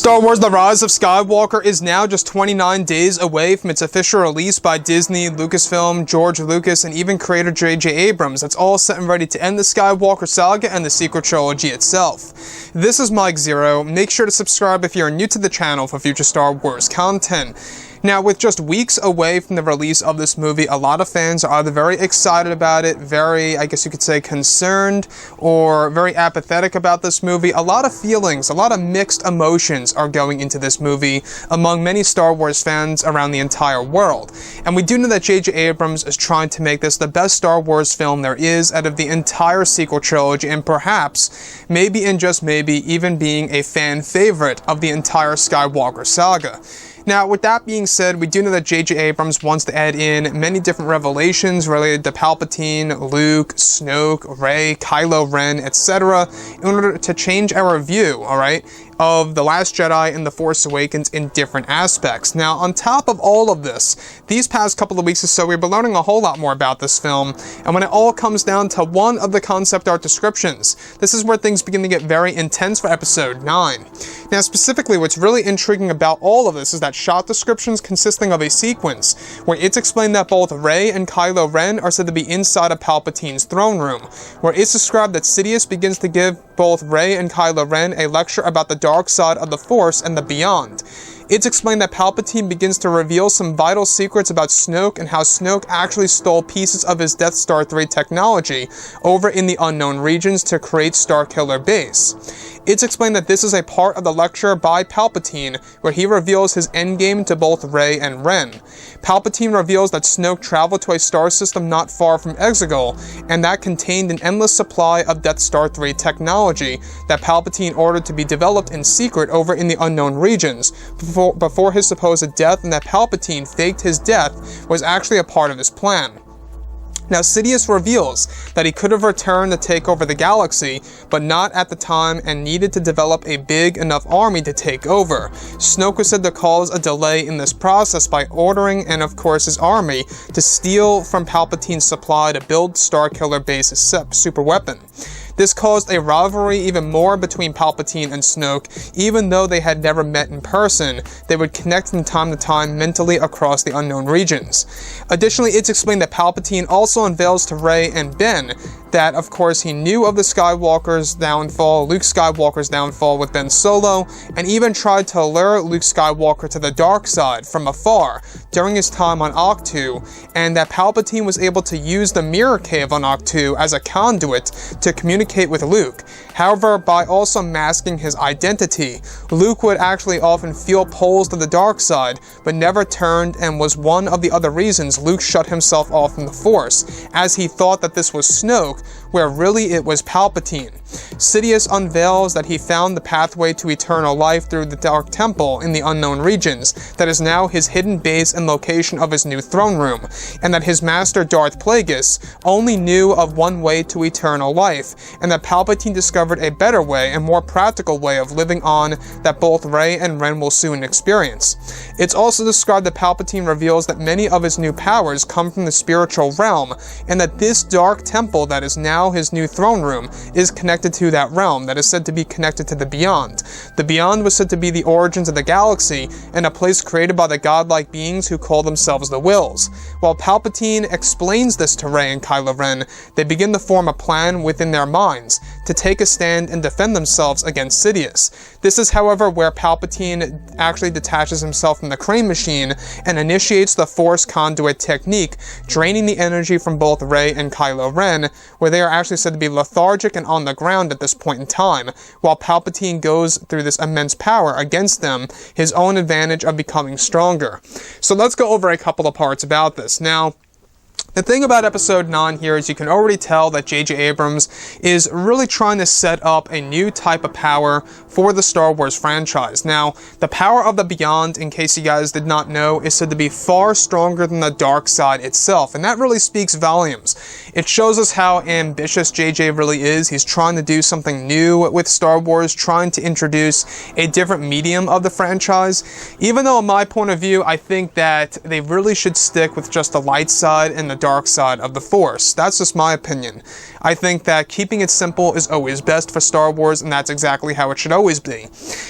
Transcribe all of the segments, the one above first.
Star Wars The Rise of Skywalker is now just 29 days away from its official release by Disney, Lucasfilm, George Lucas, and even creator J.J. Abrams. That's all set and ready to end the Skywalker saga and the sequel trilogy itself. This is Mike Zero. Make sure to subscribe if you're new to the channel for future Star Wars content. Now, with just weeks away from the release of this movie, a lot of fans are either very excited about it, very, I guess you could say, concerned, or very apathetic about this movie. A lot of feelings, a lot of mixed emotions are going into this movie among many Star Wars fans around the entire world. And we do know that J.J. Abrams is trying to make this the best Star Wars film there is out of the entire sequel trilogy, and perhaps, maybe and just maybe, even being a fan favorite of the entire Skywalker saga. Now, with that being said, we do know that J.J. Abrams wants to add in many different revelations related to Palpatine, Luke, Snoke, Rey, Kylo Ren, etc. in order to change our view, alright, of The Last Jedi and The Force Awakens in different aspects. Now, on top of all of this, these past couple of weeks or so, we've been learning a whole lot more about this film, and when it all comes down to one of the concept art descriptions, this is where things begin to get very intense for Episode 9. Now, specifically, what's really intriguing about all of this is that shot descriptions consisting of a sequence where it's explained that both Rey and Kylo Ren are said to be inside of Palpatine's throne room, where it's described that Sidious begins to give both Rey and Kylo Ren a lecture about the dark side of the Force and the beyond. It's explained that Palpatine begins to reveal some vital secrets about Snoke and how Snoke actually stole pieces of his Death Star 3 technology over in the unknown regions to create Starkiller Base. It's explained that this is a part of the lecture by Palpatine, where he reveals his endgame to both Rey and Ren. Palpatine reveals that Snoke traveled to a star system not far from Exegol, and that contained an endless supply of Death Star 3 technology that Palpatine ordered to be developed in secret over in the unknown regions before his supposed death, and that Palpatine faked his death was actually a part of his plan. Now, Sidious reveals that he could have returned to take over the galaxy, but not at the time, and needed to develop a big enough army to take over. Snoke was said to cause a delay in this process by ordering, and of course his army, to steal from Palpatine's supply to build Starkiller Base's super weapon. This caused a rivalry even more between Palpatine and Snoke. Even though they had never met in person, they would connect from time to time mentally across the unknown regions. Additionally, it's explained that Palpatine also unveils to Rey and Ben that, of course, he knew of the Skywalker's downfall, Luke Skywalker's downfall with Ben Solo, and even tried to lure Luke Skywalker to the dark side from afar during his time on Ahch-To, and that Palpatine was able to use the Mirror Cave on Ahch-To as a conduit to communicate with Luke. However, by also masking his identity, Luke would actually often feel pulls to the dark side, but never turned, and was one of the other reasons Luke shut himself off from the Force, as he thought that this was Snoke, where really it was Palpatine. Sidious unveils that he found the pathway to eternal life through the Dark Temple in the unknown regions, that is now his hidden base and location of his new throne room, and that his master Darth Plagueis only knew of one way to eternal life, and that Palpatine discovered a better way and more practical way of living on that both Rey and Ren will soon experience. It's also described that Palpatine reveals that many of his new powers come from the spiritual realm, and that this Dark Temple that is now his new throne room is connected to that realm that is said to be connected to the Beyond. The Beyond was said to be the origins of the galaxy, and a place created by the godlike beings who call themselves the Wills. While Palpatine explains this to Rey and Kylo Ren, they begin to form a plan within their minds to take a stand and defend themselves against Sidious. This is, however, where Palpatine actually detaches himself from the Crane Machine and initiates the Force Conduit technique, draining the energy from both Rey and Kylo Ren, where they are actually said to be lethargic and on the ground at this point in time, while Palpatine goes through this immense power against them, his own advantage of becoming stronger. So let's go over a couple of parts about this. Now, the thing about Episode 9 here is you can already tell that J.J. Abrams is really trying to set up a new type of power for the Star Wars franchise. Now, the power of the Beyond, in case you guys did not know, is said to be far stronger than the dark side itself, and that really speaks volumes. It shows us how ambitious J.J. really is. He's trying to do something new with Star Wars, trying to introduce a different medium of the franchise. Even though, in my point of view, I think that they really should stick with just the light side and the dark side of the Force. That's just my opinion. I think that keeping it simple is always best for Star Wars, and that's exactly how it should always be.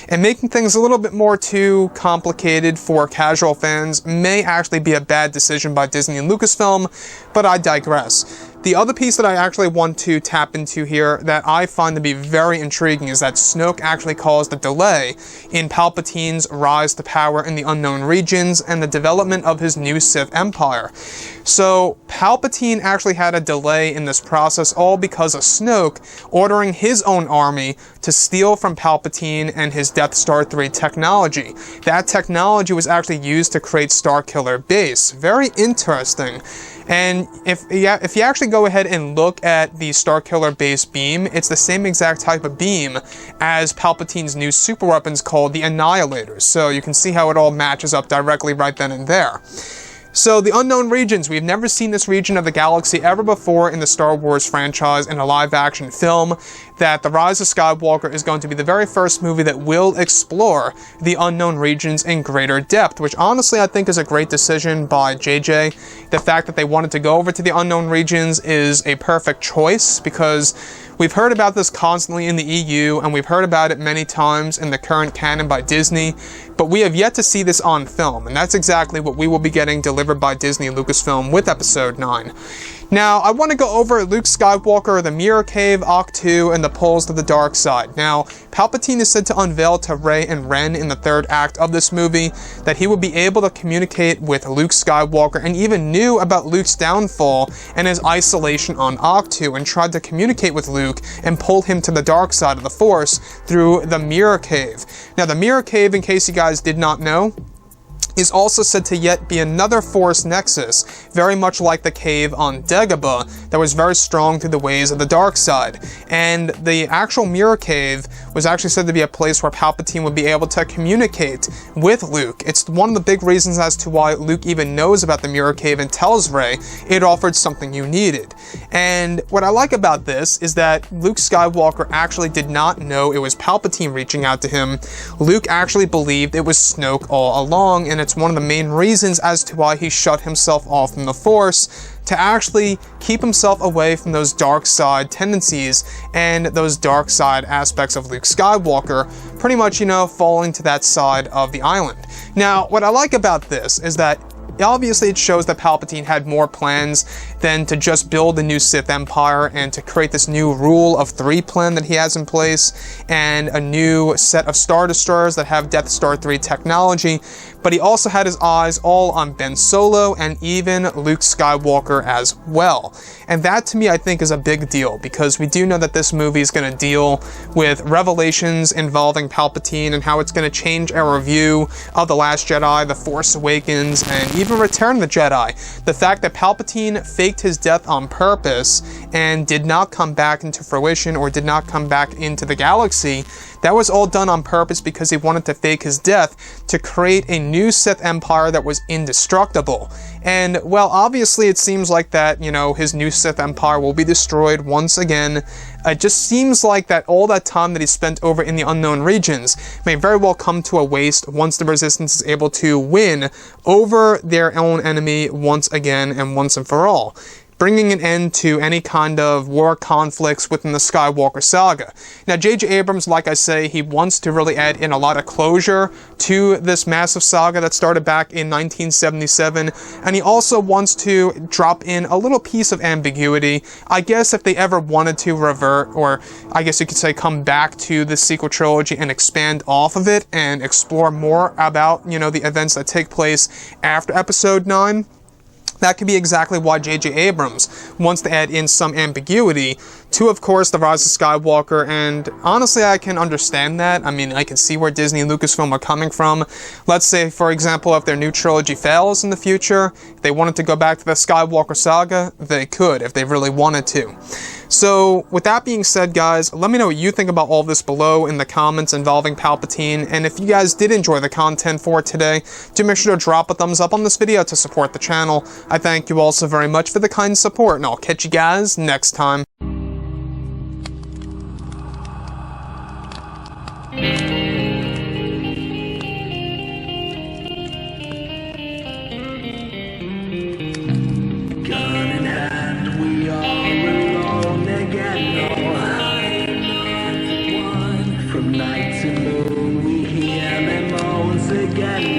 And making things a little bit more too complicated for casual fans may actually be a bad decision by Disney and Lucasfilm, but I digress. The other piece that I actually want to tap into here that I find to be very intriguing is that Snoke actually caused a delay in Palpatine's rise to power in the unknown regions and the development of his new Sith Empire. So Palpatine actually had a delay in this process, all because of Snoke ordering his own army to steal from Palpatine and his Death Star 3 technology. That technology was actually used to create Starkiller Base. Very interesting. And if you actually go ahead and look at the Starkiller Base beam, it's the same exact type of beam as Palpatine's new super weapons called the Annihilators. So you can see how it all matches up directly right then and there. So the unknown regions, we've never seen this region of the galaxy ever before in the Star Wars franchise in a live-action film. That The Rise of Skywalker is going to be the very first movie that will explore the unknown regions in greater depth, which honestly I think is a great decision by JJ. The fact that they wanted to go over to the unknown regions is a perfect choice, because we've heard about this constantly in the EU, and we've heard about it many times in the current canon by Disney, but we have yet to see this on film, and that's exactly what we will be getting delivered by Disney and Lucasfilm with Episode 9. Now, I want to go over Luke Skywalker, the Mirror Cave, Ahch-To, and the Poles to the Dark Side. Now, Palpatine is said to unveil to Rey and Ren in the third act of this movie that he would be able to communicate with Luke Skywalker, and even knew about Luke's downfall and his isolation on Ahch-To, and tried to communicate with Luke and pull him to the dark side of the Force through the Mirror Cave. Now, the Mirror Cave, in case you guys did not know, is also said to yet be another Force nexus, very much like the cave on Dagobah, that was very strong through the ways of the dark side. And the actual Mirror Cave was actually said to be a place where Palpatine would be able to communicate with Luke. It's one of the big reasons as to why Luke even knows about the Mirror Cave and tells Rey it offered something you needed. And what I like about this is that Luke Skywalker actually did not know it was Palpatine reaching out to him. Luke actually believed it was Snoke all along, and it's one of the main reasons as to why he shut himself off from the Force, to actually keep himself away from those dark side tendencies and those dark side aspects of Luke Skywalker, pretty much, falling to that side of the island. Now, what I like about this is that obviously it shows that Palpatine had more plans than to just build a new Sith Empire and to create this new Rule of 3 plan that he has in place, and a new set of Star Destroyers that have Death Star 3 technology, but he also had his eyes all on Ben Solo and even Luke Skywalker as well. And that, to me, I think is a big deal, because we do know that this movie is going to deal with revelations involving Palpatine and how it's going to change our view of The Last Jedi, The Force Awakens, and even Return of the Jedi. The fact that Palpatine faked his death on purpose and did not come back into fruition, or did not come back into the galaxy, that was all done on purpose because he wanted to fake his death to create a new Sith Empire that was indestructible. And, well, obviously it seems like that, his new Sith Empire will be destroyed once again. It just seems like that all that time that he spent over in the unknown regions may very well come to a waste once the Resistance is able to win over their own enemy once again and once and for all, bringing an end to any kind of war conflicts within the Skywalker saga. Now, J.J. Abrams, like I say, he wants to really add in a lot of closure to this massive saga that started back in 1977, and he also wants to drop in a little piece of ambiguity. I guess if they ever wanted to revert, or I guess you could say come back to the sequel trilogy and expand off of it and explore more about, the events that take place after Episode 9, that could be exactly why J.J. Abrams wants to add in some ambiguity to, of course, The Rise of Skywalker, and honestly, I can understand that. I mean, I can see where Disney and Lucasfilm are coming from. Let's say, for example, if their new trilogy fails in the future, if they wanted to go back to the Skywalker saga, they could, if they really wanted to. So, with that being said, guys, let me know what you think about all this below in the comments involving Palpatine, and if you guys did enjoy the content for today, do make sure to drop a thumbs up on this video to support the channel. I thank you all so very much for the kind support, and I'll catch you guys next time. Gun again.